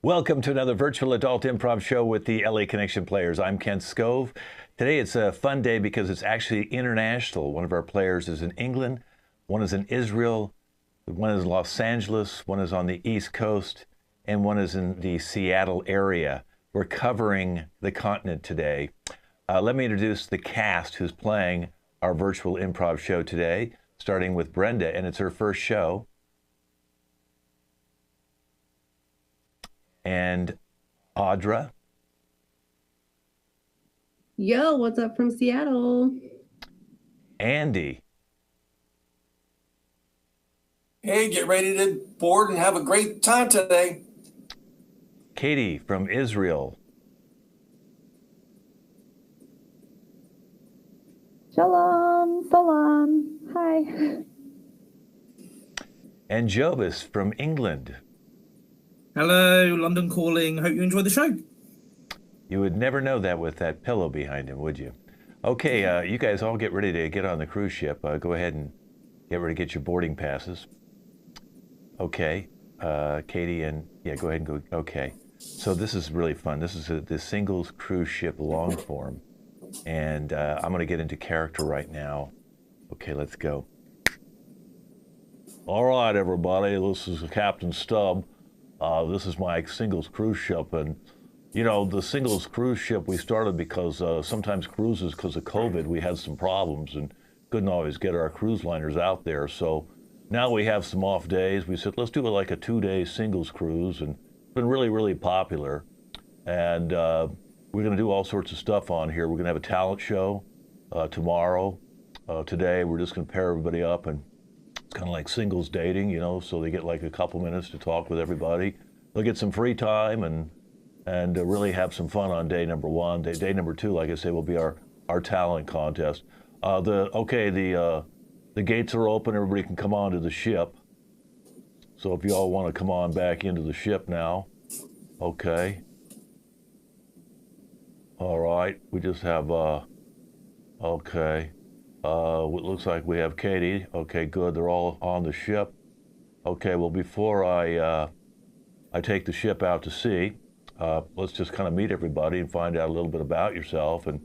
Welcome to another virtual adult improv show with the LA Connection players. I'm Ken Scove. Today it's a fun day because it's actually international. One of our players is in England, one is in Israel, one is in Los Angeles, one is on the East Coast, and one is in the Seattle area. We're covering the continent today. Let me introduce the cast who's playing our virtual improv show today, starting with Brenda, and it's her first show. And Audra. Yo, what's up from Seattle? Andy. Hey, get ready to board and have a great time today. Katie from Israel. Shalom, salam, hi. And Jobis from England. Hello, London calling. Hope you enjoy the show. You would never know that with that pillow behind him, would you? Okay, you guys all get ready to get on the cruise ship. Go ahead and get ready to get your boarding passes. Okay, Katie and, yeah, go ahead and go. Okay, so this is really fun. This is the singles cruise ship long form. And I'm going to get into character right now. Okay, let's go. All right, everybody, this is Captain Stubb. This is my singles cruise ship, and you know, the singles cruise ship we started because sometimes cruises, because of COVID, we had some problems and couldn't always get our cruise liners out there. So now we have some off days. We said, let's do it like a 2-day singles cruise, and it's been really, really popular. And we're going to do all sorts of stuff on here. We're going to have a talent show tomorrow. Today, we're just going to pair everybody up, and it's kind of like singles dating, you know, so they get like a couple minutes to talk with everybody. They'll get some free time and really have some fun on day number one. Day number two, like I say, will be our talent contest. The gates are open. Everybody can come onto the ship. So if you all want to come on back into the ship now, okay. All right, we just have, okay. It looks like we have Katie. Okay, good. They're all on the ship. Okay, well, before I take the ship out to sea, let's just kind of meet everybody and find out a little bit about yourself and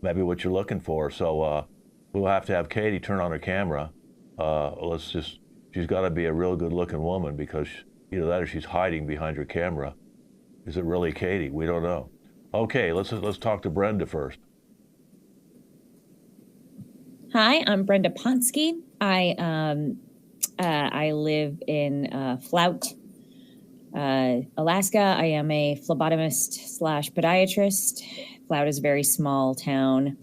maybe what you're looking for. So we'll have to have Katie turn on her camera. She's got to be a real good-looking woman because either that or she's hiding behind her camera. Is it really Katie? We don't know. Okay, let's talk to Brenda first. Hi, I'm Brenda Ponsky. I live in Flout, Alaska. I am a phlebotomist / podiatrist. Flout is a very small town,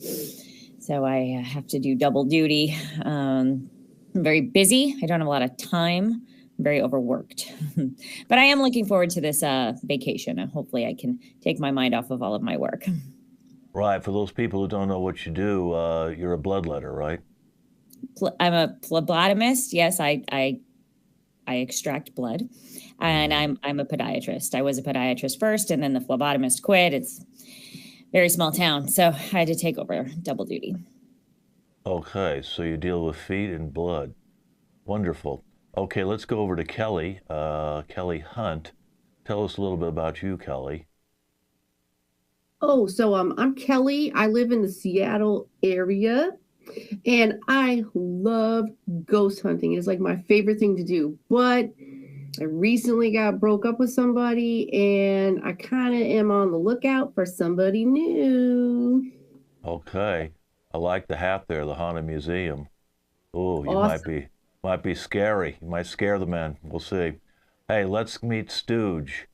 so I have to do double duty. I'm very busy. I don't have a lot of time. I'm very overworked. But I am looking forward to this vacation, and hopefully I can take my mind off of all of my work. Right. For those people who don't know what you do, you're a bloodletter, right? I'm a phlebotomist. Yes, I extract blood, and I'm a podiatrist. I was a podiatrist first, and then the phlebotomist quit. It's a very small town, so I had to take over double duty. Okay, so you deal with feet and blood. Wonderful. Okay, let's go over to Kelly. Kelly Hunt. Tell us a little bit about you, Kelly. Oh, so I'm Kelly. I live in the Seattle area, and I love ghost hunting. It's like my favorite thing to do. But I recently broke up with somebody, and I kind of am on the lookout for somebody new. Okay, I like the hat there, the Haunted Museum. Oh, you Awesome. might be scary. You might scare the men. We'll see. Hey, let's meet Stooge.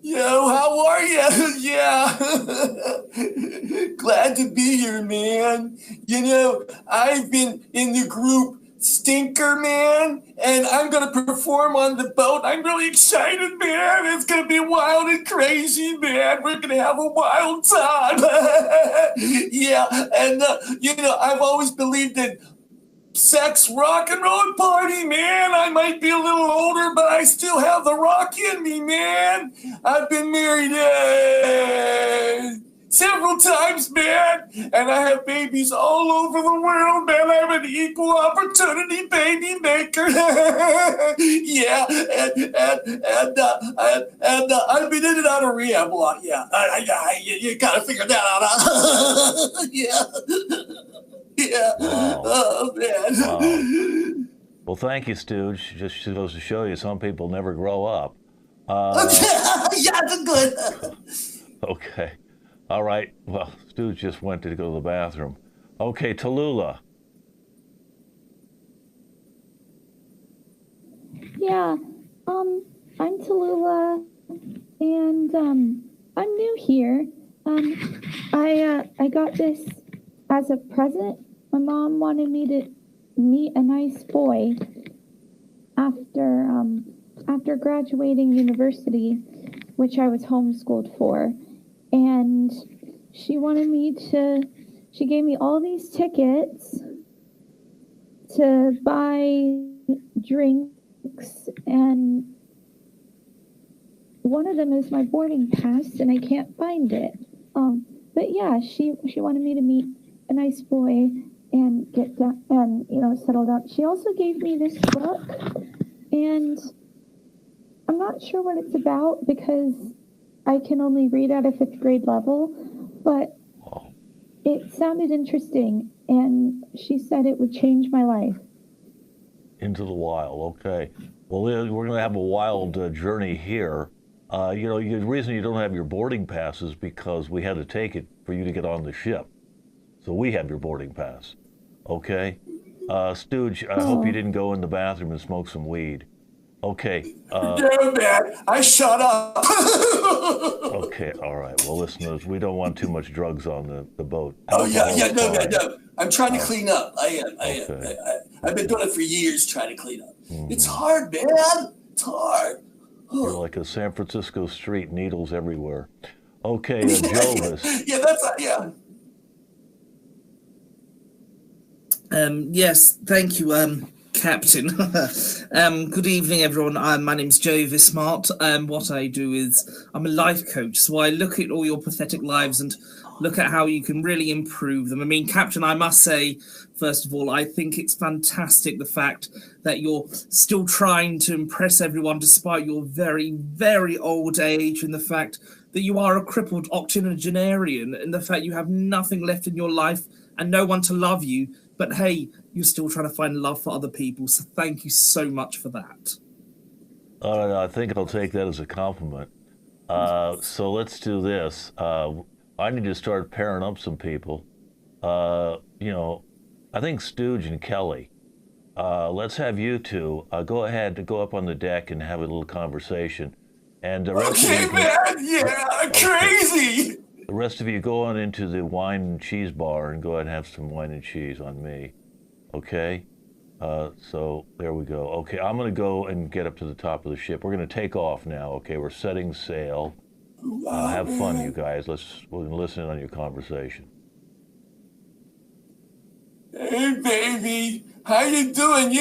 Yo, how are you? Yeah. Glad to be here, man. You know, I've been in the group Stinker, man, and I'm going to perform on the boat. I'm really excited, man. It's going to be wild and crazy, man. We're going to have a wild time. Yeah, and, I've always believed that sex rock and roll party, man. I might be a little older, but I still have the rock in me, man. I've been married several times, man. And I have babies all over the world, man. I'm an equal opportunity baby maker. Yeah, and I've been in and out of rehab a lot. Yeah, you gotta figure that out. Huh? Yeah. Yeah. Wow. Oh, man. Wow. Well, thank you, Stooge. Just supposed to show you some people never grow up. Yeah, that's good. Okay. All right. Well, Stooge just went to go to the bathroom. Okay, Tallulah. Yeah, I'm Tallulah, and I'm new here. I got this as a present. My mom wanted me to meet a nice boy after graduating university, which I was homeschooled for, and she gave me all these tickets to buy drinks, and one of them is my boarding pass, and I can't find it. But yeah, she wanted me to meet a nice boy and get down and settle down. She also gave me this book, and I'm not sure what it's about because I can only read at a 5th grade level, but it sounded interesting, and she said it would change my life. Into the wild. Okay. Well, we're going to have a wild journey here. The reason you don't have your boarding pass is because we had to take it for you to get on the ship. So we have your boarding pass. Okay? Stooge, I hope you didn't go in the bathroom and smoke some weed. Okay. Yeah, man. I shut up. Okay, all right. Well, listeners, we don't want too much drugs on the boat. Oh, yeah, Alcohol's fine. no. I'm trying to clean up. I am. Okay. I've been doing it for years, trying to clean up. It's hard, man. It's hard. You're like a San Francisco street, needles everywhere. Okay, Jovis. Yeah, yeah. Yes, thank you, Captain. Good evening, everyone. My name's Jovis Smart. What I do is I'm a life coach, so I look at all your pathetic lives and look at how you can really improve them. I mean, Captain, I must say, first of all, I think it's fantastic the fact that you're still trying to impress everyone despite your very, very old age, and the fact that you are a crippled octogenarian, and the fact you have nothing left in your life and no one to love you. But hey, you're still trying to find love for other people. So thank you so much for that. I think I'll take that as a compliment. So let's do this. I need to start pairing up some people. I think Stooge and Kelly. Let's have you two go ahead to go up on the deck and have a little conversation. And the rest of you man. Yeah, crazy. The rest of you go on into the wine and cheese bar and go ahead and have some wine and cheese on me. Okay? So there we go. Okay, I'm going to go and get up to the top of the ship. We're going to take off now. Okay, we're setting sail. Have fun, you guys. We're going to listen in on your conversation. Hey, baby. How you doing?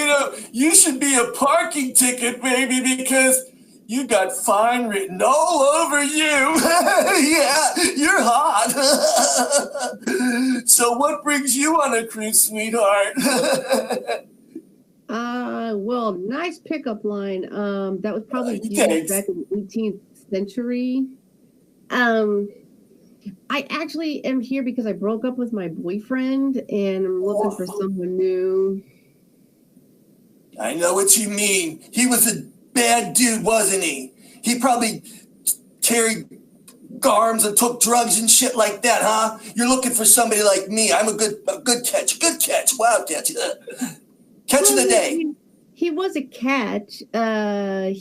You should be a parking ticket, baby, because you got fine written all over you. Yeah, you're hot. So what brings you on a cruise, sweetheart? Well, nice pickup line. That was probably used back in the 18th century. I actually am here because I broke up with my boyfriend and I'm looking for someone new. I know what you mean. He was a bad dude, wasn't he? He probably carried arms and took drugs and shit like that, huh? You're looking for somebody like me. I'm a good catch. Wow, catch. Catch of the day. He was a catch. I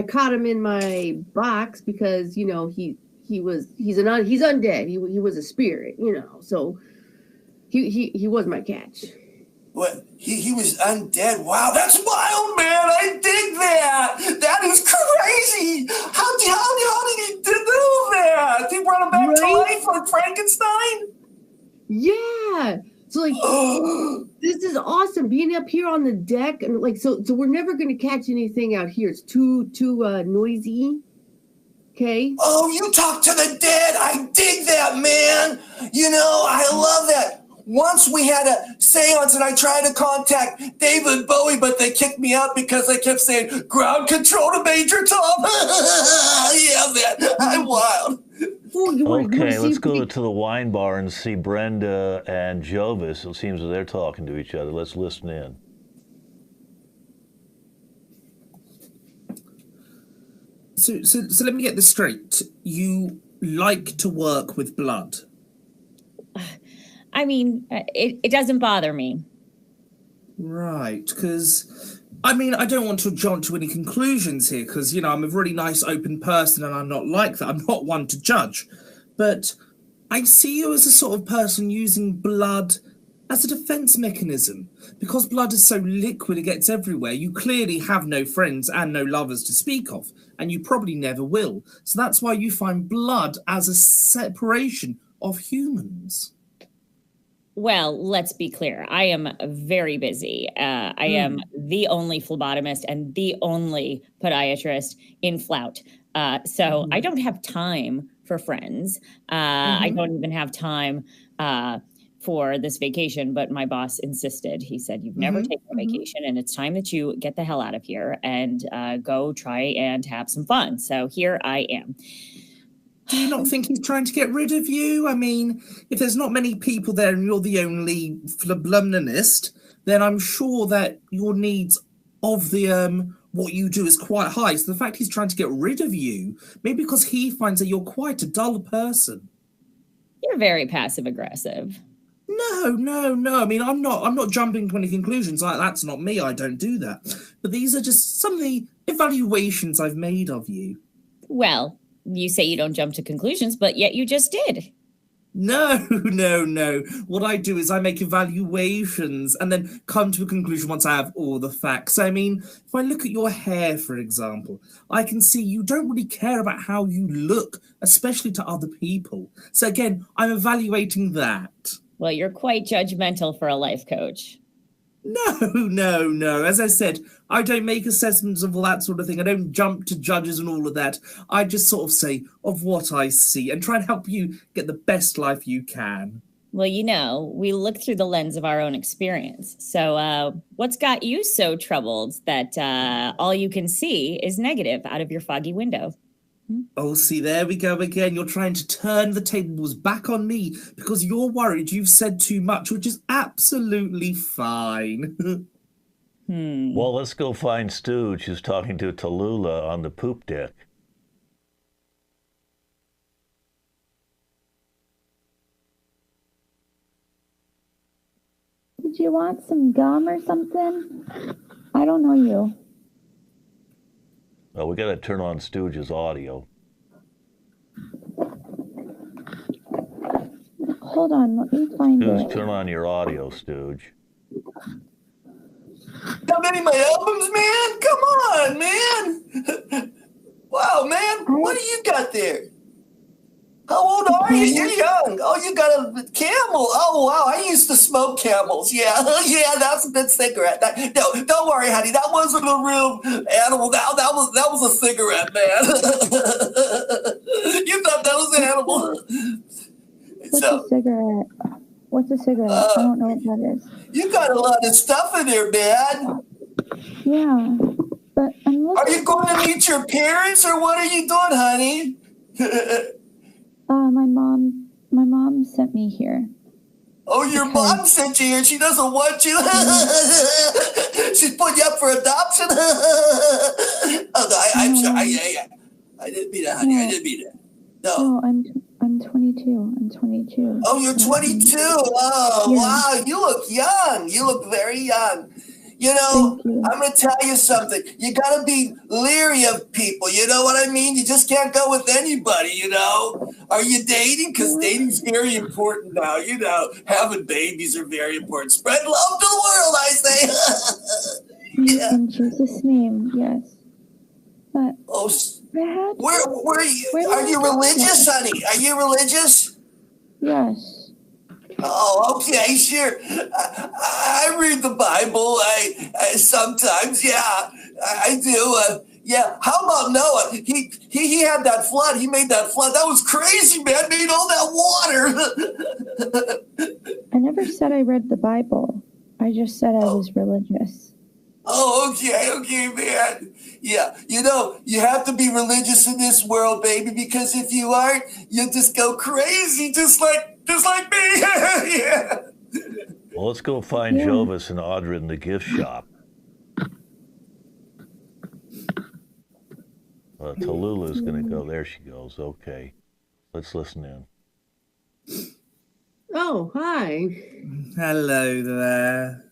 caught him in my box because he's undead. He was a spirit, so he was my catch. What? He was undead? Wow, that's wild, man. I dig that. That is crazy. How did he do that? He brought him back to life like Frankenstein? Yeah. So this is awesome being up here on the deck, and so we're never going to catch anything out here. It's too noisy. Okay. Oh, you talk to the dead. I dig that, man. You know, I love that. Once we had a seance and I tried to contact David Bowie, but they kicked me out because I kept saying, ground control to Major Tom. Yeah, man, I'm wild. Oh, Okay, let's go to the wine bar and see Brenda and Jovis. It seems that they're talking to each other. Let's listen in. So let me get this straight. You like to work with blood? I mean, it doesn't bother me. Right, because, I mean, I don't want to jump to any conclusions here, because, you know, I'm a really nice, open person, and I'm not like that. I'm not one to judge. But I see you as a sort of person using blood as a defense mechanism. Because blood is so liquid, it gets everywhere. You clearly have no friends and no lovers to speak of, and you probably never will. So that's why you find blood as a separation of humans. Well, let's be clear. I am very busy. I am the only phlebotomist and the only podiatrist in Flout. So I don't have time for friends. I don't even have time for this vacation, but my boss insisted. He said, you've never taken a vacation and it's time that you get the hell out of here and go try and have some fun. So here I am. Do you not think he's trying to get rid of you? I mean, if there's not many people there and you're the only phlebotomist, then I'm sure that your needs of the what you do is quite high. So the fact he's trying to get rid of you, maybe because he finds that you're quite a dull person. You're very passive aggressive. No. I mean, I'm not jumping to any conclusions. That's not me. I don't do that. But these are just some of the evaluations I've made of you. Well, you say you don't jump to conclusions, but yet you just did. No. What I do is I make evaluations and then come to a conclusion once I have all the facts. I mean, if I look at your hair, for example, I can see you don't really care about how you look, especially to other people. So again, I'm evaluating that. Well, you're quite judgmental for a life coach. No. As I said, I don't make assessments of all that sort of thing. I don't jump to judges and all of that. I just sort of say of what I see and try and help you get the best life you can. Well, you know, we look through the lens of our own experience. So what's got you so troubled that all you can see is negative out of your foggy window? Oh, see, there we go again. You're trying to turn the tables back on me because you're worried you've said too much, which is absolutely fine. Well, let's go find Stooge, who's talking to Tallulah on the poop deck. Did you want some gum or something? I don't know you. Well, we got to turn on Stooge's audio. Hold on, let me find Stooge, it. turn on your audio, Stooge. How many of my albums, man? Come on, man. Wow, man. What do you got there? How old are you? You're young. Oh, you got a Camel. Oh, wow. I used to smoke Camels. Yeah, that's a good cigarette. No, don't worry, honey. That wasn't a real animal. That was a cigarette, man. You thought that was an animal. What's a cigarette? What's a cigarette? I don't know what that is. You got a lot of stuff in there, man. Yeah, but I'm looking. Are you going to meet your parents, or what are you doing, honey? My mom sent me here. Oh, your mom sent you here. She doesn't want you. She's putting you up for adoption. Oh, no, I'm sorry. I didn't mean that, honey. I didn't mean that. No, I'm 22. I'm 22. Oh, you're 22. Oh, yeah. Wow. You look young. You look very young. You know, I'm going to tell you something. You got to be leery of people. You know what I mean? You just can't go with anybody, you know? Are you dating? Because dating's very important now. You know, having babies are very important. Spread love to the world, I say. Yeah. In Jesus' name, yes. But where are you religious, honey? Are you religious? Yes. Oh, okay, sure. I read the Bible. I sometimes, yeah, I do. Yeah, how about Noah? He had that flood. He made that flood. That was crazy, man. Made all that water. I never said I read the Bible. I just said I was religious. Oh, okay, man. Yeah, you have to be religious in this world, baby, because if you aren't, you'll just go crazy, just like me. Yeah. Well, let's go find Jovis and Audra in the gift shop. Tallulah's going to go. There she goes. Okay. Let's listen in. Oh, hi. Hello there.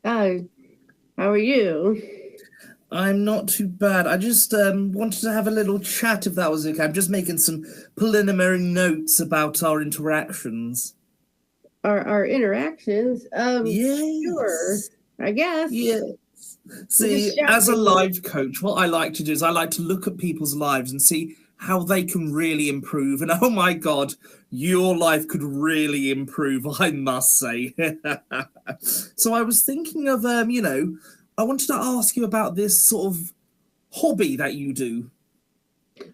How are you? I'm not too bad. I just wanted to have a little chat, if that was okay. I'm just making some preliminary notes about our interactions. Our interactions? Yes. Sure. I guess. Yes. See, as a life coach, what I like to do is I like to look at people's lives and see how they can really improve. And oh my God, your life could really improve, I must say. So I was thinking of, I wanted to ask you about this sort of hobby that you do.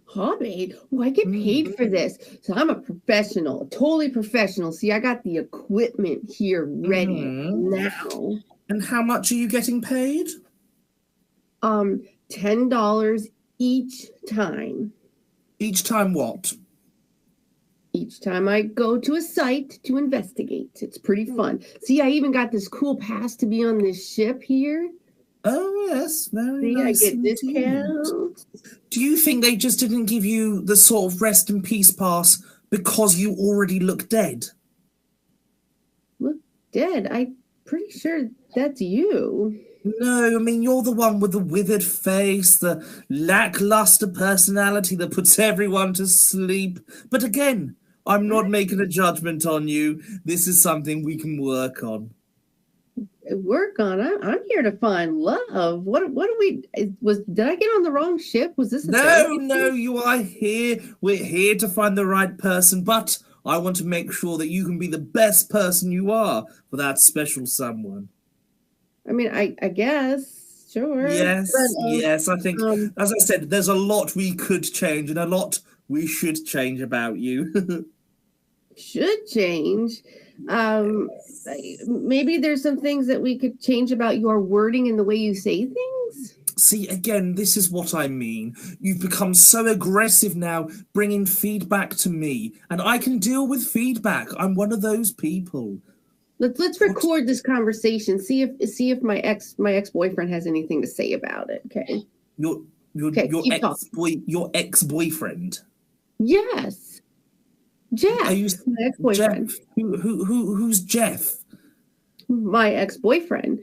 Hobby? Oh, I get paid for this. So I'm a professional, totally professional. See, I got the equipment here ready now. And how much are you getting paid? $10 each time. Each time what? Each time I go to a site to investigate. It's pretty fun. See, I even got this cool pass to be on this ship here. Oh, yes, very nice. I get discounts. Do you think they just didn't give you the sort of rest in peace pass because you already look dead? Look dead? I'm pretty sure that's you. No, I mean, you're the one with the withered face, the lackluster personality that puts everyone to sleep. But again, I'm not making a judgment on you. This is something we can work on. Work on? I'm here to find love. What do we? Did I get on the wrong ship? Was this? No, you are here. We're here to find the right person, but I want to make sure that you can be the best person you are for that special someone. I mean, I guess, sure. Yes, yes. I think, as I said, there's a lot we could change and a lot we should change about you. Should change. Maybe there's some things that we could change about your wording and the way you say things. See, again, this is what I mean. You've become so aggressive now, bringing feedback to me, and I can deal with feedback. I'm one of those people. Let's record this conversation. See if my ex-boyfriend has anything to say about it. Okay. Your ex-boyfriend. Yes. Jeff. Are you my ex-boyfriend? Jeff? Who's Jeff? My ex-boyfriend.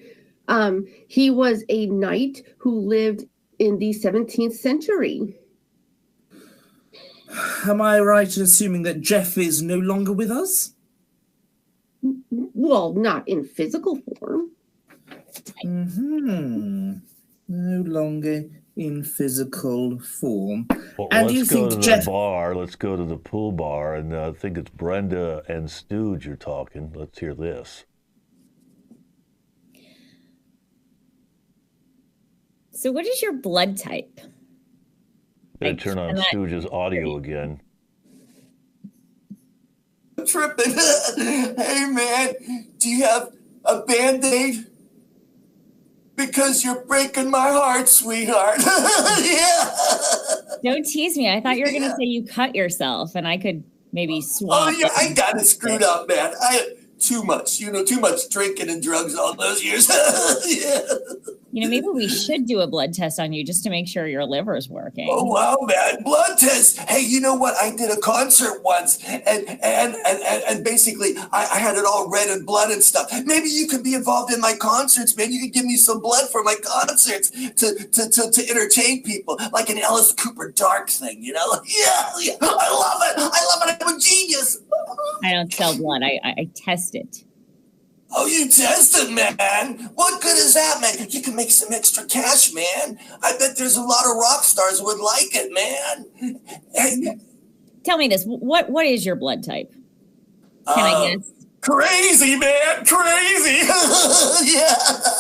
He was a knight who lived in the 17th century. Am I right in assuming that Jeff is no longer with us? Well, not in physical form. No longer in physical form. Well, and let's go to the bar. Let's go to the pool bar, and I think it's Brenda and Stooge you're talking. Let's hear this. So what is your blood type? Gonna turn on Stooge's audio again. Tripping. Hey, man, do you have a Band-Aid? Because you're breaking my heart, sweetheart. Yeah. Don't tease me. I thought you were going to say you cut yourself and I could maybe swap. Oh, yeah, I got it screwed up, man. Too much drinking and drugs all those years. Yeah. Maybe we should do a blood test on you just to make sure your liver's working. Oh, wow, man. Blood test. Hey, you know what? I did a concert once and basically I had it all red and blood and stuff. Maybe you could be involved in my concerts, man. You could give me some blood for my concerts to entertain people, like an Alice Cooper Dark thing, Yeah. I love it. I'm a genius. I don't sell blood. I test it. Oh, you test it, man. What good is that, man? You can make some extra cash, man. I bet there's a lot of rock stars who would like it, man. Hey. Tell me this. What is your blood type? Can I guess? Crazy, man. Crazy. Yeah.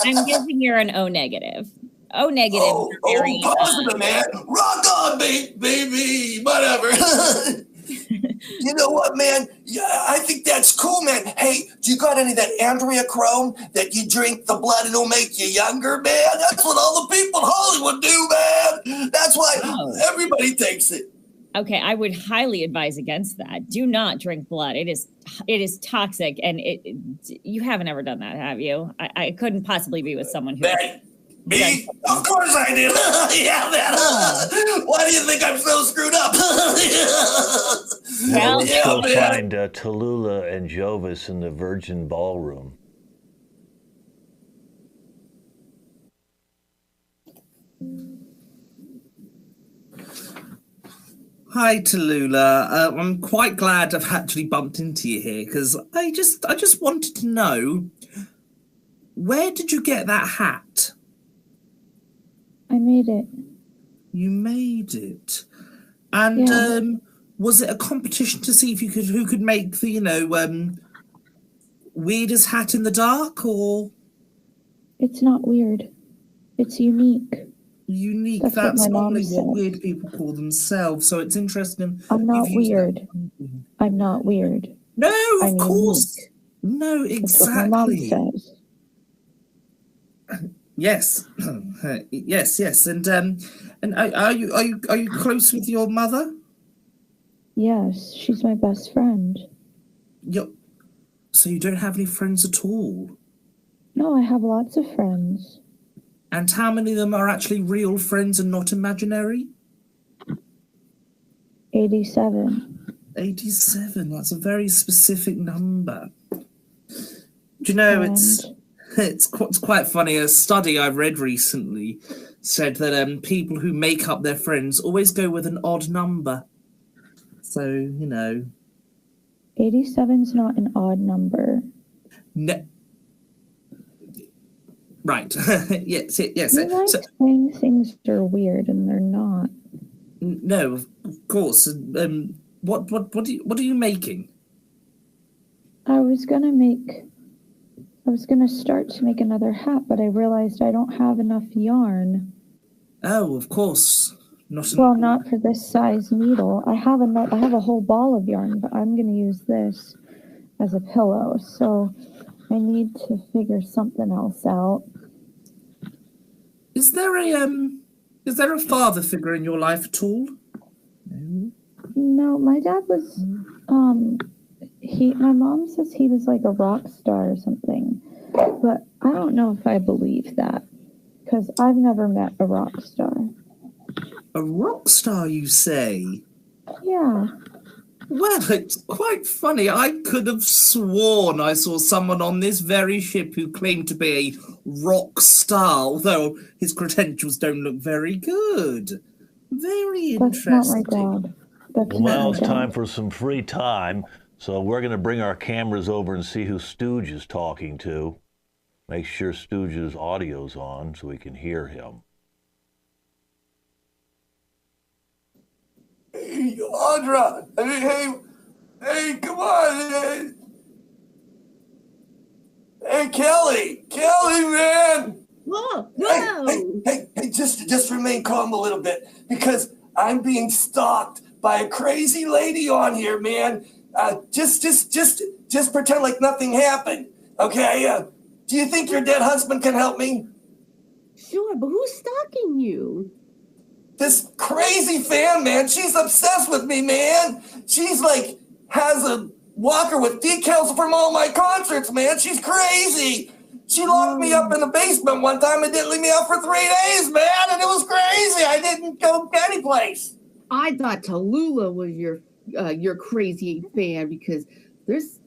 I'm guessing you're an O negative. Oh, negative. Oh, You're very, positive, man. Rock on, baby. Whatever. You know what, man? Yeah, I think that's cool, man. Hey, do you got any of that Andrea Chrome that you drink the blood and it'll make you younger, man? That's what all the people in Hollywood do, man. That's why everybody takes it. Okay, I would highly advise against that. Do not drink blood. It is toxic, and you haven't ever done that, have you? I couldn't possibly be with someone who. Me? Of course I did. Yeah, man. Why do you think I'm so screwed up? Well, let's go find Tallulah and Jovis in the Virgin Ballroom. Hi, Tallulah. I'm quite glad I've actually bumped into you here because I just wanted to know, where did you get that hat? I made it. You made it, and was it a competition to see if who could make the weirdest hat in the dark, or? It's not weird. It's unique. Unique. That's what my mom said. Weird people call themselves. So it's interesting. I'm not weird. I'm not weird. No, of I'm course. Unique. No, exactly. That's what my mom says. Yes, yes, and are you close with your mother? Yes, she's my best friend. So you don't have any friends at all? No, I have lots of friends. And how many of them are actually real friends and not imaginary? 87. 87. That's a very specific number. Do you know It's quite funny. A study I read recently said that people who make up their friends always go with an odd number. So, 87's not an odd number. No. Right. yes. You like saying things are weird and they're not. No, of course. What are you making? I was gonna start to make another hat, but I realized I don't have enough yarn. Oh, of course. Not for this size needle. I have a whole ball of yarn, but I'm gonna use this as a pillow. So I need to figure something else out. Is there a father figure in your life at all? No, my dad was my mom says he was like a rock star or something, but I don't know if I believe that because I've never met a rock star. A rock star, you say? Yeah. Well, it's quite funny. I could have sworn I saw someone on this very ship who claimed to be a rock star, although his credentials don't look very good. Very interesting. That's not my dad. Well, now it's time for some free time. So we're going to bring our cameras over and see who Stooge is talking to. Make sure Stooge's audio's on so we can hear him. Hey, Audra. Hey, come on. Hey, Kelly, man. Whoa, whoa. Hey, just remain calm a little bit because I'm being stalked by a crazy lady on here, man. Just pretend like nothing happened, okay? Do you think your dead husband can help me? Sure, but who's stalking you? This crazy fan, man. She's obsessed with me, man. She's like, has a walker with decals from all my concerts, man. She's crazy. She locked me up in the basement one time and didn't leave me out for 3 days, man. And it was crazy. I didn't go anyplace. I thought Tallulah was your crazy fan because there's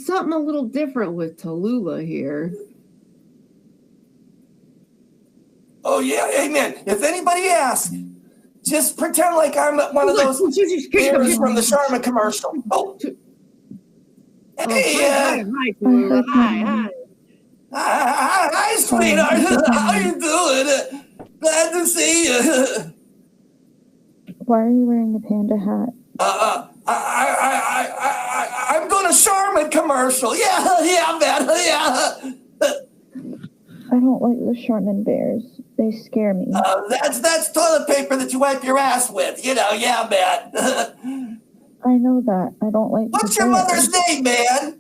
something a little different with Tallulah here. Oh yeah, hey man. If anybody asks, just pretend like I'm one of those characters from the Charmin commercial. Oh. Hey, hi, sweetheart. How you doing? Glad to see you. Why are you wearing the panda hat? I'm doing a Charmin commercial. Yeah, man. Yeah. I don't like the Charmin bears. They scare me. That's toilet paper that you wipe your ass with. Yeah, man. I know that. I don't like What's the your bears. mother's name, man?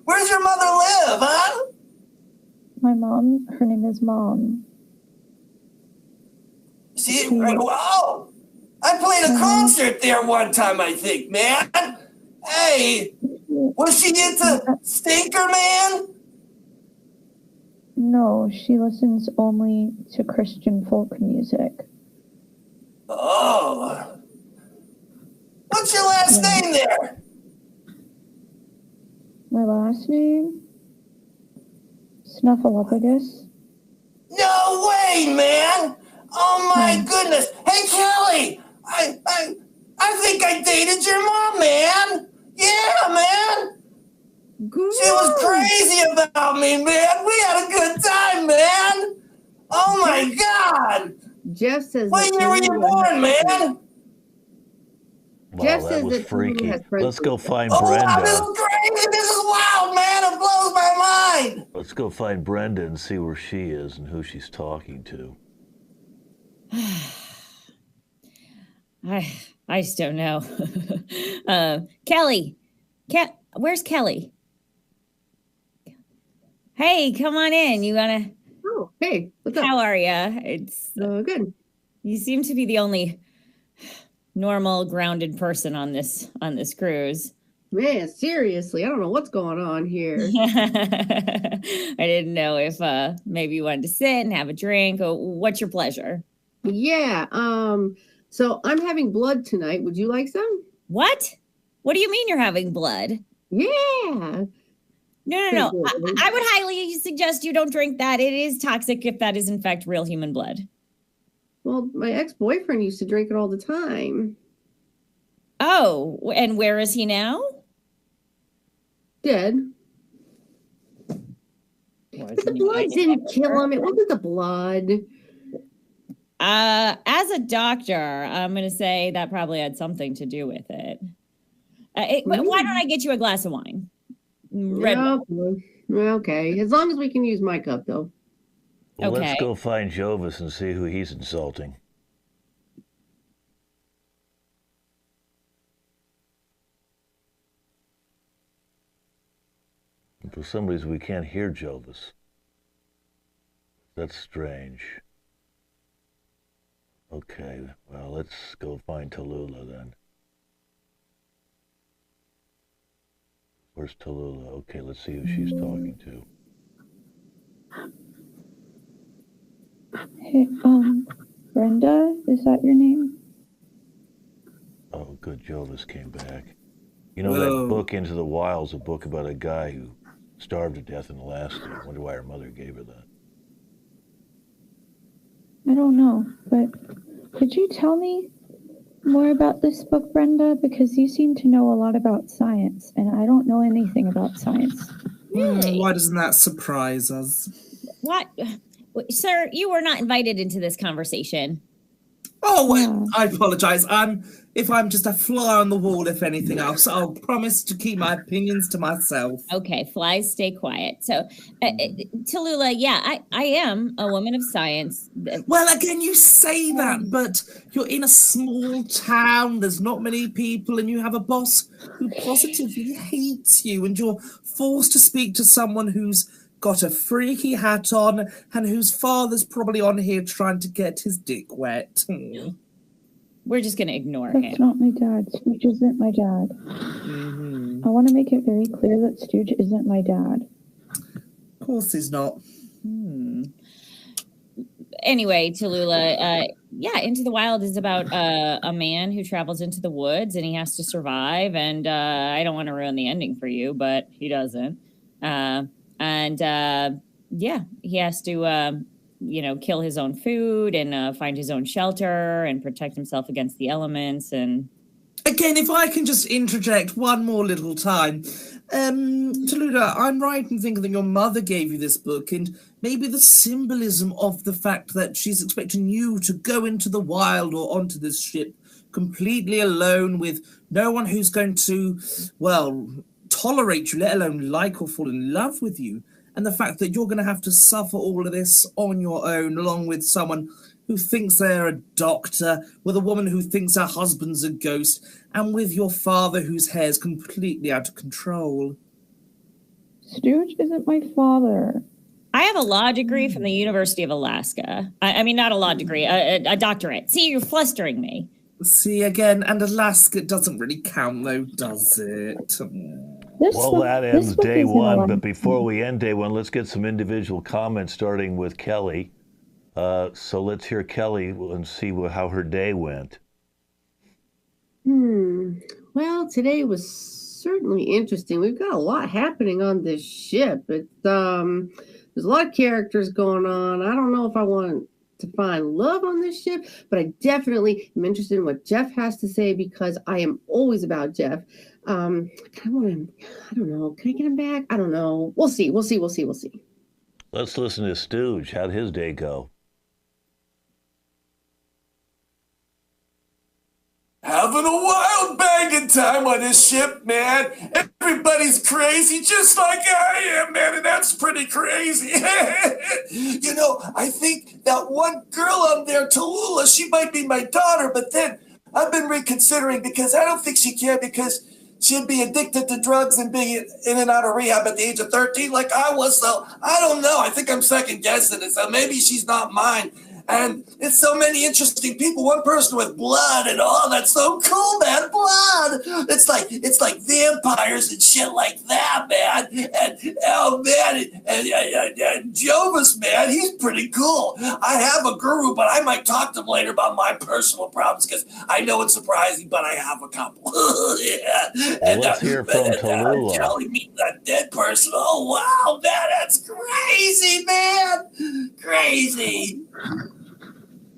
Where's your mother live, huh? My mom, her name is Mom. Oh, I played a concert there one time, I think, man. Hey, was she into Stinker Man? No, she listens only to Christian folk music. Oh. What's your last name there? My last name? Snuffleupagus. No way, man! Oh my goodness! Hey, Kelly, I think I dated your mom, man. Yeah, man. Good. She was crazy about me, man. We had a good time, man. Oh my God! Jeff says. What year were you born, man? Wow, Jeff that says was that freaky. has friends Let's go with find Oh wow, this Brenda. is crazy! This is wild, man. It blows my mind. Let's go find Brenda and see where she is and who she's talking to. I just don't know. Kelly, where's Kelly? Hey, come on in. You wanna? Oh, hey, what's up? How are you? It's Good. you seem to be the only normal, grounded person on this cruise. Man, seriously, I don't know what's going on here. I didn't know if maybe you wanted to sit and have a drink. Or what's your pleasure? Yeah. So I'm having blood tonight. Would you like some? What? What do you mean you're having blood? Yeah. No. I would highly suggest you don't drink that. It is toxic if that is in fact real human blood. Well, my ex-boyfriend used to drink it all the time. Oh, and where is he now? Dead. But the blood didn't kill him. It wasn't the blood. As a doctor, I'm going to say that probably had something to do with it. Why don't I get you a glass of wine? Red wine. Okay. As long as we can use my cup, though. Well, Okay. let's go find Jovis and see who he's insulting. And for some reason, we can't hear Jovis. That's strange. Okay, well, let's go find Tallulah then. Where's Tallulah? Okay, let's see who she's talking to. Hey, Brenda, is that your name? Oh, good, Jovis came back. You know, Whoa. that book, Into the Wild's a book about a guy who starved to death in Alaska. I wonder why her mother gave her that. I don't know, but could you tell me more about this book, Brenda? Because you seem to know a lot about science, and I don't know anything about science. Why doesn't that surprise us? What? Sir, you were not invited into this conversation. Oh, well, I apologize. If I'm just a fly on the wall, if anything else, I'll promise to keep my opinions to myself. Okay, flies, stay quiet. So, Tallulah, yeah, I am a woman of science. Well, again, you say that, but you're in a small town, there's not many people, and you have a boss who positively hates you, and you're forced to speak to someone who's got a freaky hat on and whose father's probably on here trying to get his dick wet. We're just going to ignore That's him. not my dad. Stooge isn't my dad. Mm-hmm. I want to make it very clear that Stooge isn't my dad. Of course he's not. Anyway, Tallulah, yeah, Into the Wild is about a man who travels into the woods and he has to survive. And I don't want to ruin the ending for you, but he doesn't. Yeah, he has to, kill his own food and find his own shelter and protect himself against the elements. And again, if I can just interject one more little time. Tallulah, I'm right in thinking that your mother gave you this book, and maybe the symbolism of the fact that she's expecting you to go into the wild or onto this ship completely alone with no one who's going to, well, tolerate you, let alone like or fall in love with you. and the fact that you're going to have to suffer all of this on your own, along with someone who thinks they're a doctor, with a woman who thinks her husband's a ghost, and with your father whose hair's completely out of control. Stooge isn't my father. I have a law degree from the University of Alaska. I mean, not a law degree, a doctorate. See, you're flustering me. See, again, and Alaska doesn't really count, though, does it? Well, that ends day one, but before we end day one, let's get some individual comments, starting with Kelly. So let's hear Kelly and see how her day went. Well, today was certainly interesting. We've got a lot happening on this ship. There's a lot of characters going on. I don't know if I want to find love on this ship, but I definitely am interested in what Jeff has to say, because I am always about Jeff. I don't know. Can I get him back? I don't know. We'll see. Let's listen to Stooge. How'd his day go? Having a wild banging time on this ship, man. Everybody's crazy, just like I am, man, and that's pretty crazy. You know, I think that one girl on there, Tallulah, she might be my daughter, but then I've been reconsidering, because I don't think she can, because she'd be addicted to drugs and be in and out of rehab at the age of 13 like I was, so I don't know. I think I'm second guessing it, so maybe she's not mine. And it's so many interesting people. One person with blood, and that's so cool, man. Blood. It's like vampires and shit like that, man. And Jovis, man, he's pretty cool. I have a guru, but I might talk to him later about my personal problems, because I know it's surprising, but I have a couple. Yeah. Well, let's hear from Tallulah. Charlie meeting that dead person. Oh wow, man, that's crazy, man. Crazy.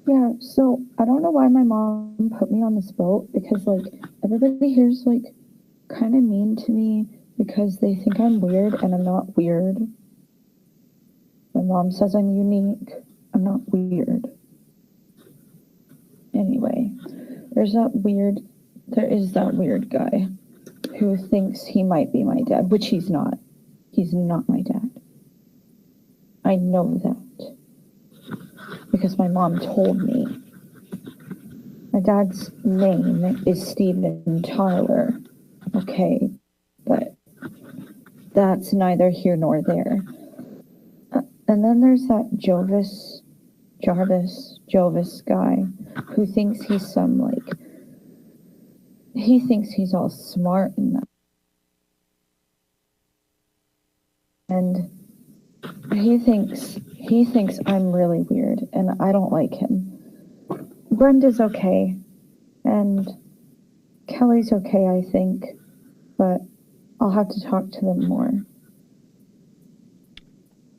Yeah, so I don't know why my mom put me on this boat, because everybody here's kind of mean to me because they think I'm weird, and I'm not weird. My mom says I'm unique. I'm not weird. Anyway, there is that weird guy who thinks he might be my dad, which he's not. He's not my dad. I know that, because my mom told me. My dad's name is Steven Tyler. Okay, but that's neither here nor there. And then there's that Jarvis guy who thinks he's he thinks he's all smart and he thinks I'm really weird, and I don't like him. Brenda's okay, and Kelly's okay, I think, but I'll have to talk to them more.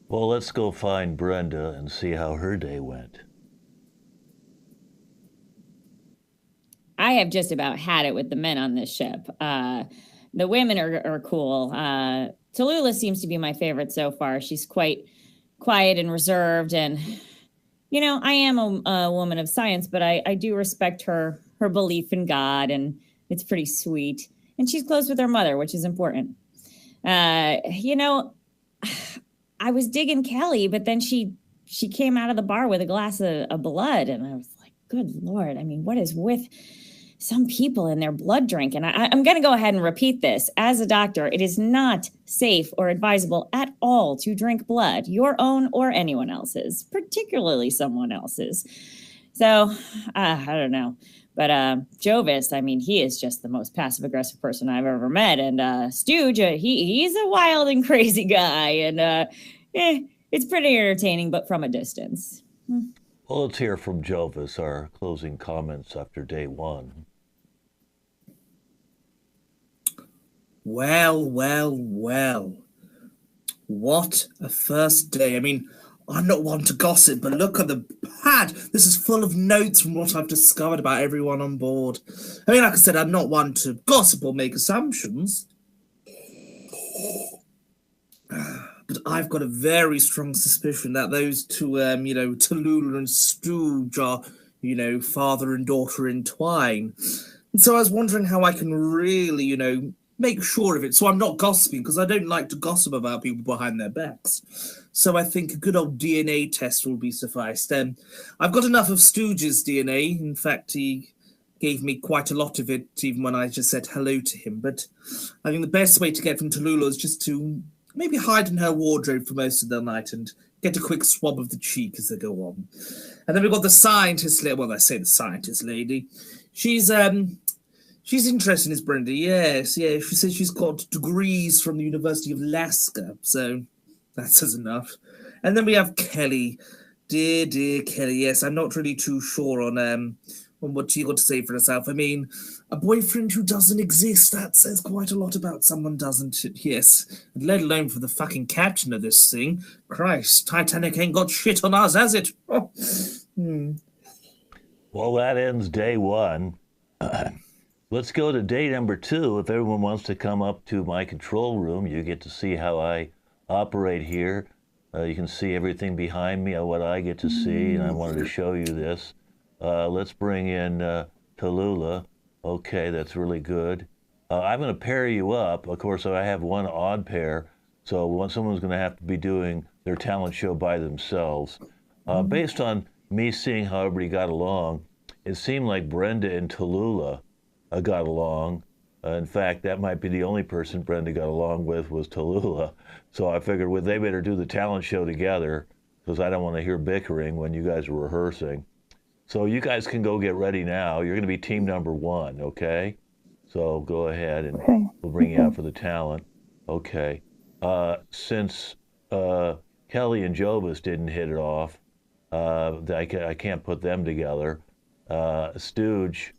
Well, let's go find Brenda and see how her day went. I have just about had it with the men on this ship. The women are cool. Tallulah seems to be my favorite so far. She's quite quiet and reserved, and I am a woman of science, but I do respect her belief in God, and it's pretty sweet. And she's close with her mother, which is important. I was digging Kelly, but then she came out of the bar with a glass of blood, and I was like, good Lord, I mean, what is with some people in their blood drink? And I'm going to go ahead and repeat this. As a doctor, it is not safe or advisable at all to drink blood, your own or anyone else's, particularly someone else's. So, I don't know. But Jovis, I mean, he is just the most passive-aggressive person I've ever met. And Stooge, he's a wild and crazy guy. And it's pretty entertaining, but from a distance. Well, let's hear from Jovis, our closing comments after day one. Well. What a first day. I mean, I'm not one to gossip, but look at the pad. This is full of notes from what I've discovered about everyone on board. I mean, like I said, I'm not one to gossip or make assumptions. But I've got a very strong suspicion that those two, Tallulah and Stooge are, father and daughter entwined. And so I was wondering how I can really, make sure of it so I'm not gossiping, because I don't like to gossip about people behind their backs. So I think a good old DNA test will be sufficed. I've got enough of Stooge's DNA. In fact, he gave me quite a lot of it, even when I just said hello to him. But I think the best way to get from Tallulah is just to maybe hide in her wardrobe for most of the night and get a quick swab of the cheek as they go on. And then we've got the scientist lady. Well, I say the scientist lady. She's interesting, is Brenda. Yes. She says she's got degrees from the University of Alaska, so that says enough. And then we have Kelly. Dear Kelly. Yes, I'm not really too sure on what she got to say for herself. I mean, a boyfriend who doesn't exist, that says quite a lot about someone, doesn't it? Yes. Let alone for the fucking captain of this thing. Christ, Titanic ain't got shit on us, has it? Oh. Well, that ends day one. Let's go to day number 2. If everyone wants to come up to my control room, you get to see how I operate here. You can see everything behind me, what I get to see, and I wanted to show you this. Let's bring in Tallulah. Okay, that's really good. I'm going to pair you up. Of course, I have one odd pair, so someone's going to have to be doing their talent show by themselves. Based on me seeing how everybody got along, it seemed like Brenda and Tallulah got along. In fact, that might be the only person Brenda got along with was Tallulah. So I figured, well, they better do the talent show together, because I don't want to hear bickering when you guys are rehearsing. So you guys can go get ready now. You're going to be team number 1, okay? So go ahead and we'll bring you out for the talent. Okay. Since Kelly and Jovis didn't hit it off, I can't put them together. Stooge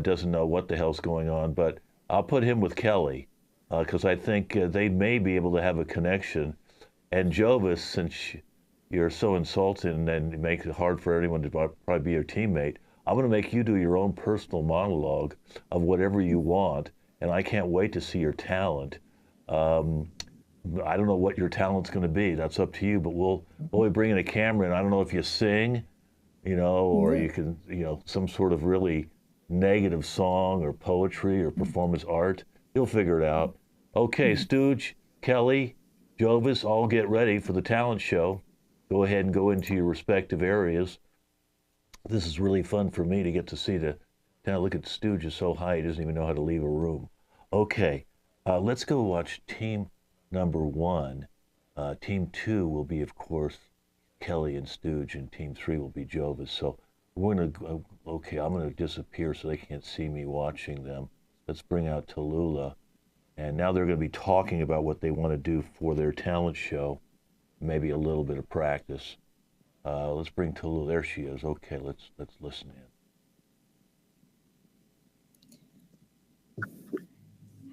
doesn't know what the hell's going on, but I'll put him with Kelly because I think they may be able to have a connection. And Jovis, since you're so insulting and it makes it hard for anyone to probably be your teammate, I'm going to make you do your own personal monologue of whatever you want, and I can't wait to see your talent. I don't know what your talent's going to be. That's up to you, but we'll be bringing a camera in. I don't know if you sing, or you can, some sort of really negative song or poetry or performance art. You'll figure it out. Okay, Stooge, Kelly, Jovis, all get ready for the talent show. Go ahead and go into your respective areas. This is really fun for me to get to see now look at Stooge is so high he doesn't even know how to leave a room. Okay, let's go watch team number 1. Team 2 will be, of course, Kelly and Stooge, and team 3 will be Jovis. So we're going to, I'm going to disappear so they can't see me watching them. Let's bring out Tallulah. And now they're going to be talking about what they want to do for their talent show. Maybe a little bit of practice. Let's bring Tallulah. There she is. Okay, let's listen in.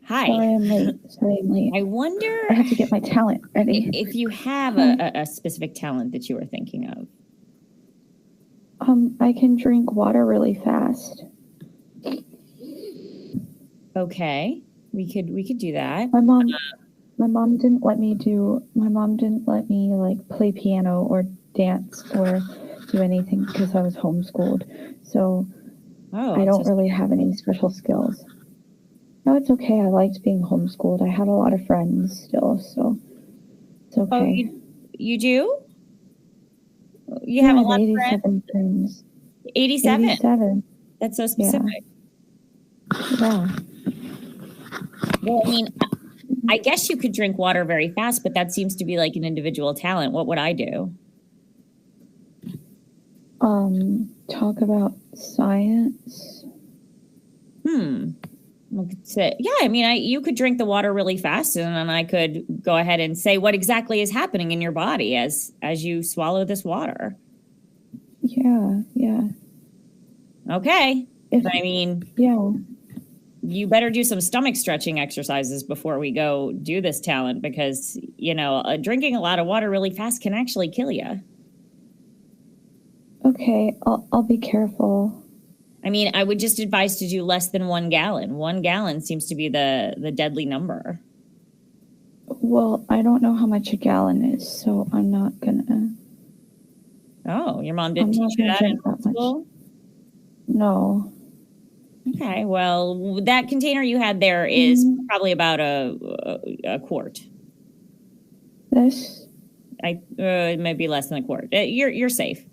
Hi. Sorry I'm late. I wonder I have to get my talent ready. if you have a specific talent that you were thinking of. I can drink water really fast. Okay, we could do that. My mom didn't let me like play piano or dance or do anything because I was homeschooled. So I don't really have any special skills. No, it's okay. I liked being homeschooled. I had a lot of friends still, so it's okay. Oh, you do? You have a lot of 87 friends. 87? 87. That's so specific. Yeah. Well, I mean, I guess you could drink water very fast, but that seems to be like an individual talent. What would I do? Talk about science. Yeah, I mean, you could drink the water really fast, and then I could go ahead and say what exactly is happening in your body as you swallow this water. Yeah. Okay. I mean, yeah. You better do some stomach stretching exercises before we go do this talent because, drinking a lot of water really fast can actually kill you. Okay, I'll be careful. I mean, I would just advise to do less than 1 gallon. 1 gallon seems to be the deadly number. Well, I don't know how much a gallon is, so I'm not gonna. Oh, your mom didn't teach you that in school? No. Okay, well, that container you had there is probably about a quart. This? It might be less than a quart. You're safe.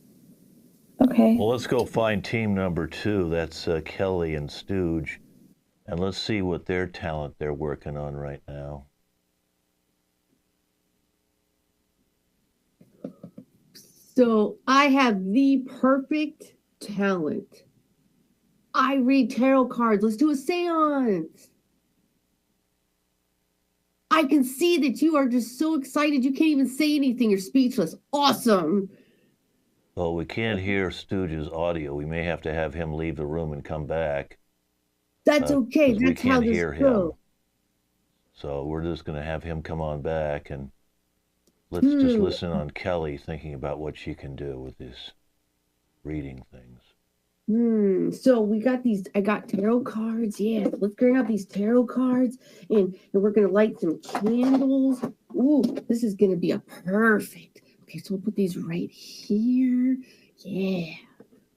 Okay. Well, let's go find team number 2. That's Kelly and Stooge. And let's see what their talent they're working on right now. So I have the perfect talent. I read tarot cards. Let's do a seance. I can see that you are just so excited you can't even say anything. You're speechless. Awesome. Well, we can't hear Stooge's audio. We may have to have him leave the room and come back. That's okay. 'Cause we That's how can't this hear goes. him. So we're just going to have him come on back, and let's just listen on Kelly thinking about what she can do with these reading things. So we got these. I got tarot cards. Yeah, let's bring out these tarot cards, and we're gonna light some candles. Ooh, this is gonna be a perfect. Okay, so we'll put these right here. Yeah.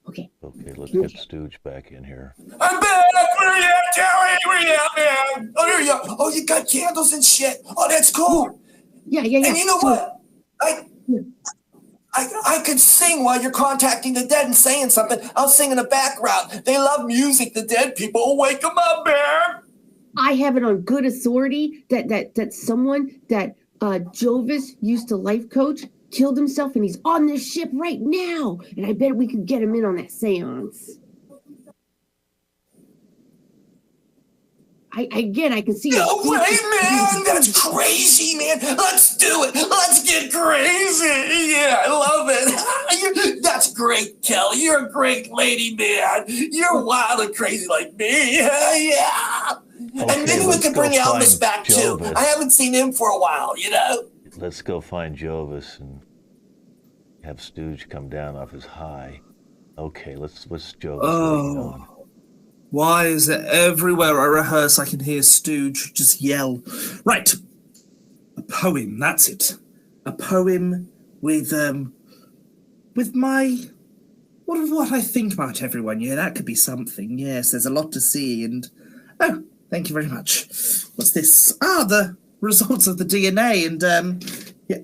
Okay. Okay, let's get Stooge back in here. I'm back. Where are you at, Kelly? Where you at, man? Oh, there you go. Oh, you got candles and shit. Oh, that's cool. Yeah. And you know what? I could sing while you're contacting the dead and saying something. I'll sing in the background. They love music, the dead people. Oh, wake them up, man. I have it on good authority that someone that Jovis used to life coach killed himself, and he's on this ship right now. And I bet we could get him in on that seance. I can see it. No way, man. That's crazy, man. Let's do it. Let's get crazy. Yeah, I love it. That's great, Kelly. You're a great lady, man. You're wild and crazy like me. Yeah. Okay, And maybe we can bring Elvis find back, too. Jovis. I haven't seen him for a while, you know? Let's go find Jovis and have Stooge come down off his high. Okay, what's Jovis waiting on? Why is it everywhere I rehearse I can hear Stooge just yell? Right. A poem, that's it. A poem with my what I think about everyone. Yeah, that could be something. Yes, there's a lot to see, and oh, thank you very much. What's this? Ah, the results of the DNA, and yeah.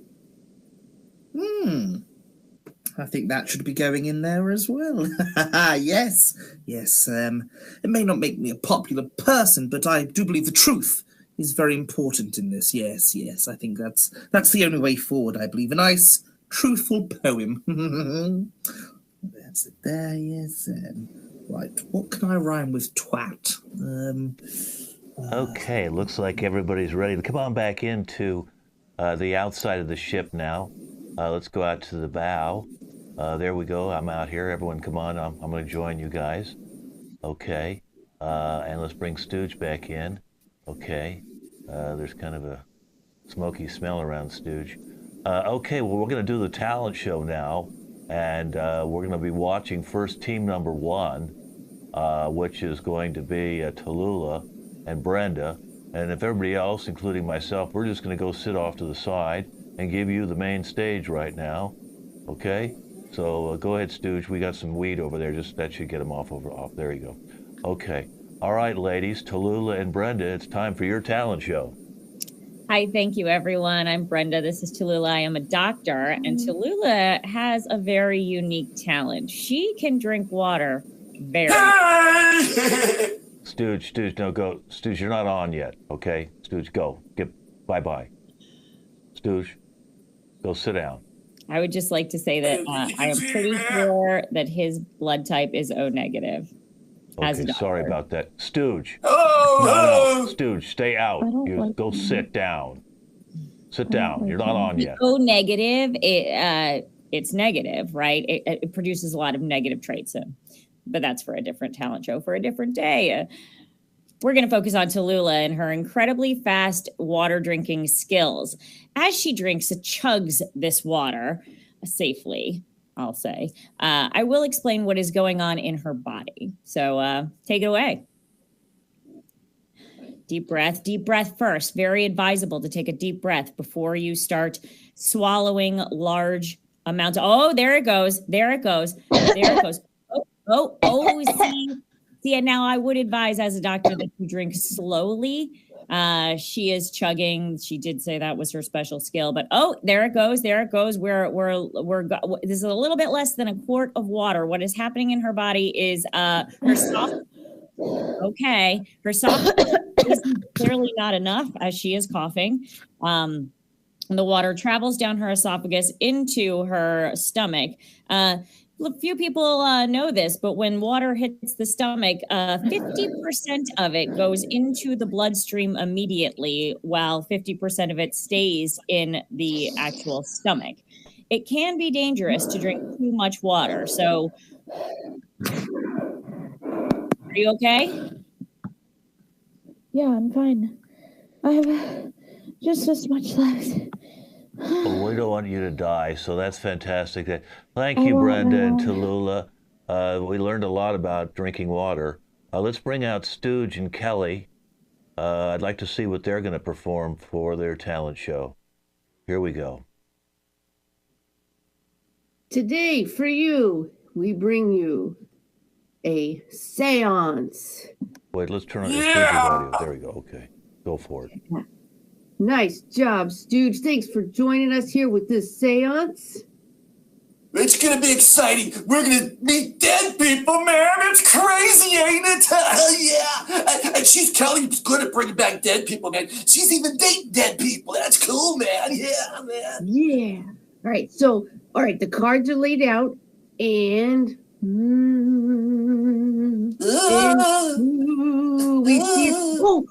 I think that should be going in there as well. Yes. It may not make me a popular person, but I do believe the truth is very important in this. Yes. I think that's the only way forward, I believe. A nice, truthful poem. That's it there, yes. Right, what can I rhyme with twat? Okay, looks like everybody's ready to come on back into the outside of the ship now. Let's go out to the bow. There we go. I'm out here. Everyone come on. I'm going to join you guys. Okay. And let's bring Stooge back in. Okay. There's kind of a smoky smell around Stooge. Okay, well, we're going to do the talent show now. And we're going to be watching first team number 1, which is going to be Tallulah and Brenda. And if everybody else, including myself, we're just going to go sit off to the side and give you the main stage right now. Okay? So go ahead, Stooge. We got some weed over there. Just that should get them off. There you go. Okay. All right, ladies, Tallulah and Brenda, it's time for your talent show. Hi, thank you, everyone. I'm Brenda. This is Tallulah. I am a doctor, and Tallulah has a very unique talent. She can drink water very well. Stooge, no, go. Stooge, you're not on yet, okay? Stooge, go. Bye-bye. Stooge, go sit down. I would just like to say that I am pretty sure that his blood type is O negative. Okay, sorry about that. Stooge. Oh, no. Stooge, stay out. You go sit down. Sit down. You're not on yet. O negative, it's negative, right? It produces a lot of negative traits. But that's for a different talent show for a different day. We're going to focus on Tallulah and her incredibly fast water drinking skills. As she chugs this water safely, I'll say, I will explain what is going on in her body. So take it away. Deep breath first. Very advisable to take a deep breath before you start swallowing large amounts. Oh, there it goes. Oh, see. See, and now I would advise as a doctor that you drink slowly. She is chugging. She did say that was her special skill, but oh, there it goes. There it goes. This is a little bit less than a quart of water. What is happening in her body is her soft. Okay, her soft is clearly not enough as she is coughing. The water travels down her esophagus into her stomach. Few people know this, but when water hits the stomach, 50% of it goes into the bloodstream immediately, while 50% of it stays in the actual stomach. It can be dangerous to drink too much water. So, are you okay? Yeah, I'm fine. I have just as much left. Well, we don't want you to die, so that's fantastic. Thank I you, won't, Brenda I and won't. Tallulah. We learned a lot about drinking water. Let's bring out Stooge and Kelly. I'd like to see what they're going to perform for their talent show. Here we go. Today, for you, we bring you a seance. Wait, let's turn on your Stooge's audio. There we go. Okay, go for it. Nice job, Stooge. Thanks for joining us here with this seance. It's gonna be exciting. We're gonna meet dead people, man. It's crazy, ain't it? Yeah. And she's Kelly's good at bringing back dead people, man. She's even dating dead people. That's cool, man. Yeah, man. Yeah. All right, the cards are laid out, and we see it. Oh,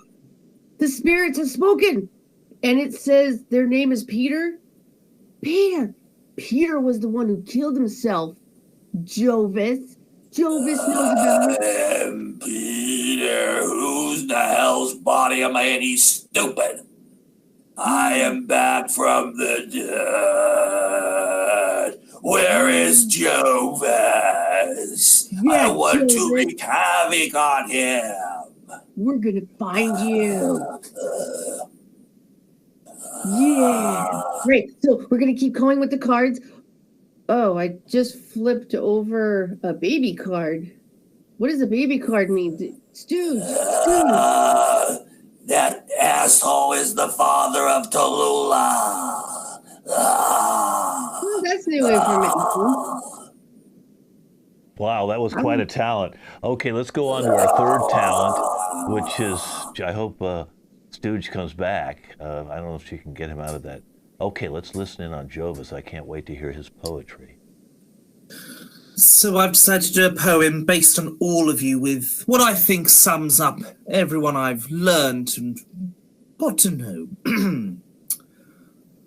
the spirits have spoken, and it says their name is Peter. Peter was the one who killed himself. Jovis knows about it. I'm Peter. Who's the hell's body am I in? He's stupid. I am back from the dead. Where is Jovis? I want to wreak havoc on him. We're gonna find you. Yeah. Great. So we're gonna keep going with the cards. Oh, I just flipped over a baby card. What does a baby card mean? Stooge. That asshole is the father of Tallulah. Oh, that's new information. Wow, that was quite a talent. Okay, let's go on to our third talent, which is, I hope Stooge comes back. I don't know if she can get him out of that. Okay, let's listen in on Jovis. I can't wait to hear his poetry. So I've decided to do a poem based on all of you with what I think sums up everyone I've learned and got to know.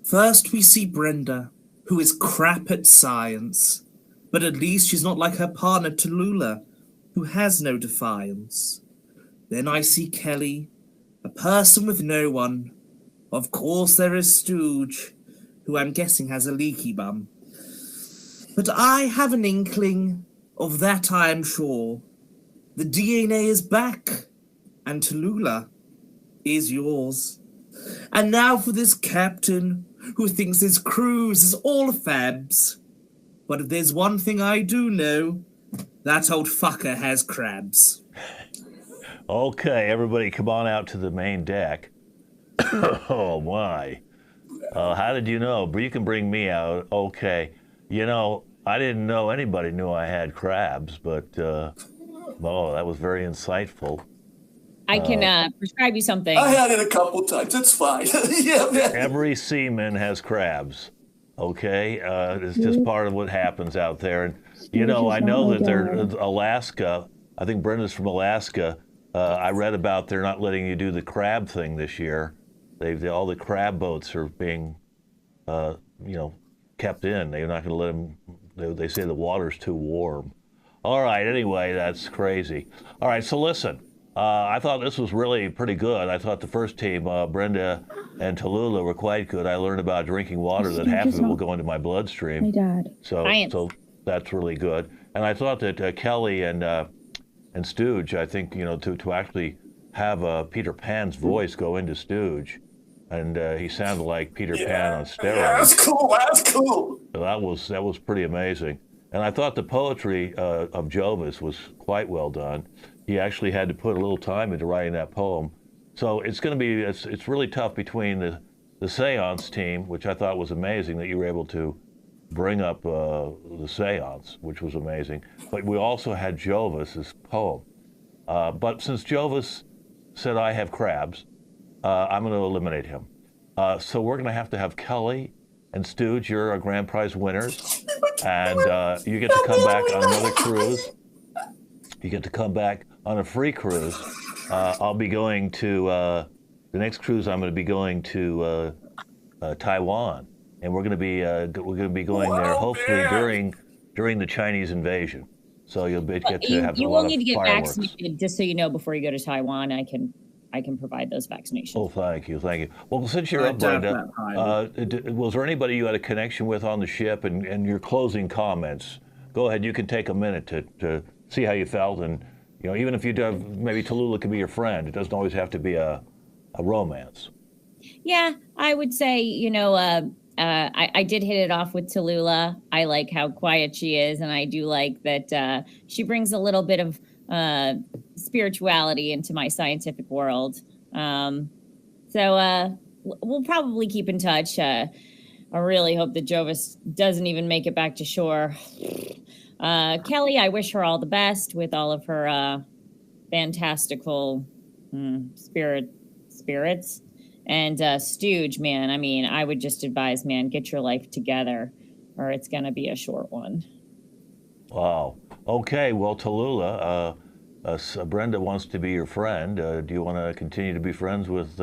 First we see Brenda, who is crap at science, but at least she's not like her partner Tallulah, who has no defiance. Then I see Kelly, a person with no one. Of course there is Stooge, who I'm guessing has a leaky bum. But I have an inkling, of that I am sure. The DNA is back, and Tallulah is yours. And now for this captain, who thinks his cruise is all fabs. But if there's one thing I do know, that old fucker has crabs. Okay, everybody come on out to the main deck. Oh, my. How did you know? You can bring me out. Okay. You know, I didn't know anybody knew I had crabs, but, that was very insightful. I can prescribe you something. I had it a couple times. It's fine. Yeah, man. Every seaman has crabs, okay? It's just part of what happens out there. And, you know, I know that Alaska, I think Brenda's from Alaska. I read about they're not letting you do the crab thing this year. All the crab boats are being, kept in. They're not going to let them, they say the water's too warm. All right, anyway, that's crazy. All right, so listen, I thought this was really pretty good. I thought the first team, Brenda and Tallulah, were quite good. I learned about drinking water, that half of it will go into my bloodstream. My dad. So that's really good. And I thought that Kelly and Stooge, I think, to actually have Peter Pan's voice go into Stooge, and he sounded like Peter Pan on steroids. Yeah, that's cool. So that was pretty amazing. And I thought the poetry of Jovis was quite well done. He actually had to put a little time into writing that poem. So it's going to be, it's really tough between the seance team, which I thought was amazing that you were able to bring up the seance, which was amazing. But we also had Jovis's poem. But since Jovis said I have crabs, I'm going to eliminate him. So we're going to have Kelly and Stooge. You're our grand prize winners. And you get to come back on another cruise. You get to come back on a free cruise. I'll be going to, the next cruise I'm going to be going to Taiwan. And we're going to be going there hopefully during the Chinese invasion. So you'll get to have a lot of fireworks. You will need to get vaccinated, just so you know, before you go to Taiwan. I can provide those vaccinations. Oh, thank you. Well, since you're up, Brenda, was there anybody you had a connection with on the ship? And your closing comments. Go ahead. You can take a minute to see how you felt, and even if you do, maybe Tallulah could be your friend. It doesn't always have to be a romance. Yeah, I would say I did hit it off with Tallulah. I like how quiet she is, and I do like that she brings a little bit of spirituality into my scientific world. So we'll probably keep in touch. I really hope that Jovis doesn't even make it back to shore. Kelly, I wish her all the best with all of her fantastical spirits. And Stooge, man, I mean, I would just advise, man, get your life together, or it's going to be a short one. Wow. Okay, well, Tallulah, Brenda wants to be your friend. Do you want to continue to be friends with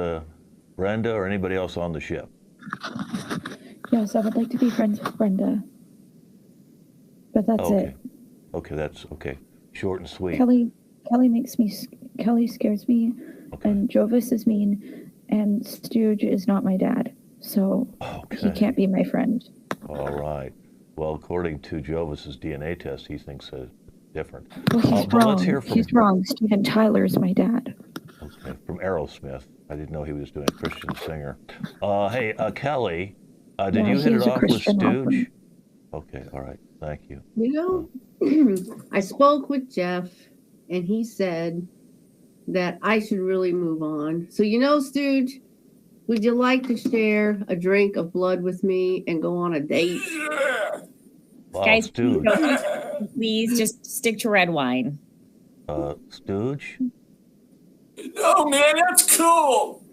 Brenda or anybody else on the ship? Yes, I would like to be friends with Brenda. But that's it. Okay, that's okay. Short and sweet. Kelly scares me, and Jovis is mean, and Stooge is not my dad, so he can't be my friend. All right. Well, according to Jovis's DNA test, he thinks different. Well, he's wrong. He's wrong. Steven Tyler's my dad. Okay, from Aerosmith. I didn't know he was doing Christian singer. Hey, Kelly, did you hit it off with Stooge? Okay, all right. Thank you. I spoke with Jeff, and he said that I should really move on. So, Stooge, would you like to share a drink of blood with me and go on a date? Wow, guys, Stooge. Please just stick to red wine. Stooge? No, man, that's cool.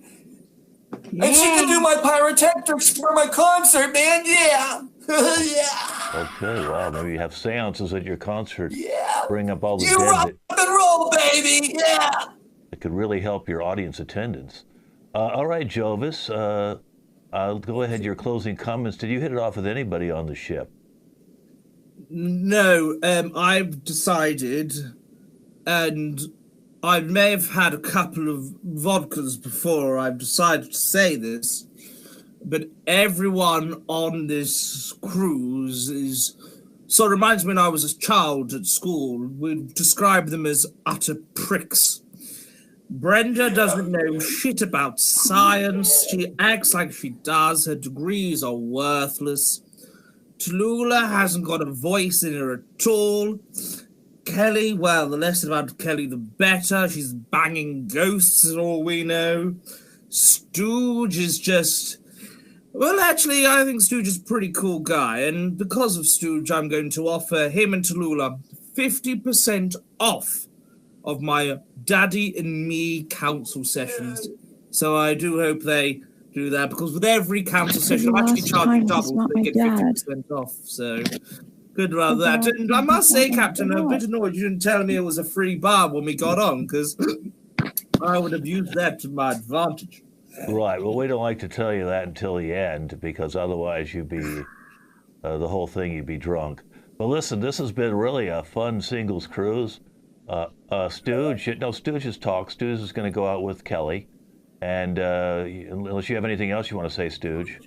Yeah. And she can do my pyrotechnics for my concert, man. Yeah. Yeah. Okay, wow. Maybe you have seances at your concert. Yeah. Bring up all the you dead. Rock and roll, baby. Yeah. It could really help your audience attendance. All right, Jovis. Go ahead. Your closing comments. Did you hit it off with anybody on the ship? No. I've decided, and I may have had a couple of vodkas before I've decided to say this, but everyone on this cruise reminds me when I was a child at school. We'd describe them as utter pricks. Brenda doesn't know shit about science. She acts like she does. Her degrees are worthless. Tallulah hasn't got a voice in her at all. Kelly, well, the less about Kelly, the better. She's banging ghosts, is all we know. Stooge is just... Well, actually, I think Stooge is a pretty cool guy, and because of Stooge, I'm going to offer him and Tallulah 50% off of my Daddy and Me council sessions. So I do hope they do that, because with every council session, I'm actually charging double to get 50% off, so... Good about that. And I must say, Captain, I'm a bit annoyed you didn't tell me it was a free bar when we got on, because I would have used that to my advantage. Right. Well, we don't like to tell you that until the end, because otherwise you'd be, the whole thing, you'd be drunk. But listen, this has been really a fun singles cruise. Stooge has talked. Stooge is going to go out with Kelly. And unless you have anything else you want to say, Stooge.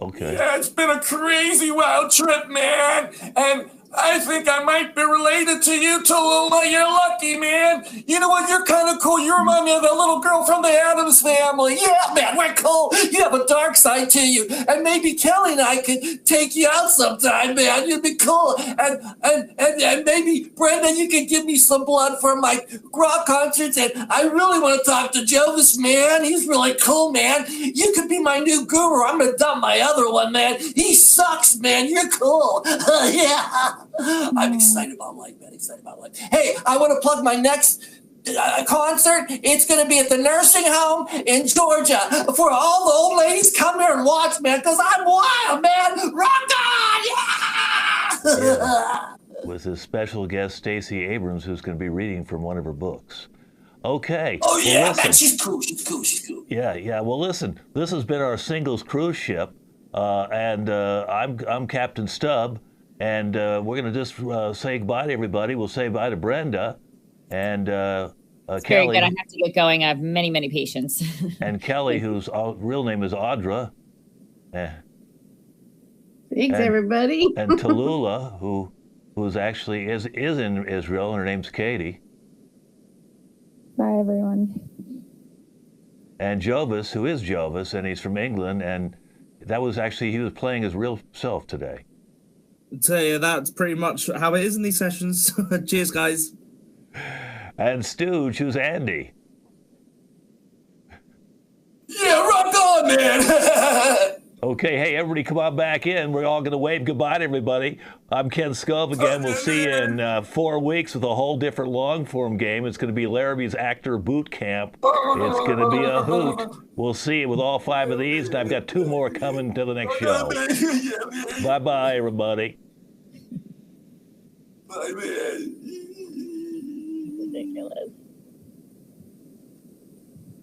Okay. Yeah, it's been a crazy wild trip, man. And I think I might be related to you, Tallulah. You're lucky, man. You know what? You're kind of cool. You remind me of that little girl from the Addams Family. Yeah, man, we're cool. You have a dark side to you. And maybe Kelly and I could take you out sometime, man. You'd be cool. And maybe, Brenda, you could give me some blood for my rock concerts. And I really want to talk to Jovis, man. He's really cool, man. You could be my new guru. I'm going to dump my other one, man. He sucks, man. You're cool. Yeah. I'm excited about life, man. Excited about life. Hey, I want to plug my next concert. It's going to be at the nursing home in Georgia. For all the old ladies, come here and watch, man, because I'm wild, man. Rock on! Yeah! Yeah. With his special guest, Stacey Abrams, who's going to be reading from one of her books. Okay. Oh, yeah, well, man. She's cool. She's cool. She's cool. Yeah. Well, listen, this has been our singles cruise ship, and I'm Captain Stubb. And we're going to just say goodbye to everybody. We'll say bye to Brenda and Kelly. Very good. I have to get going. I have many, many patients. And Kelly, whose real name is Audra. Thanks, everybody. And Tallulah, who's actually is in Israel, and her name's Katie. Bye, everyone. And Jovis, who is Jovis, and he's from England. And that was actually, he was playing his real self today. So yeah, that's pretty much how it is in these sessions. Cheers, guys. And Stooge, who's Andy. Yeah, rock on, man. Okay, hey, everybody come on back in. We're all going to wave goodbye to everybody. I'm Ken Scove again. We'll see you in 4 weeks with a whole different long-form game. It's going to be Larrabee's Actor Boot Camp. It's going to be a hoot. We'll see you with all 5 of these, and I've got 2 more coming to the next show. Bye-bye, everybody. Bye, man. Ridiculous.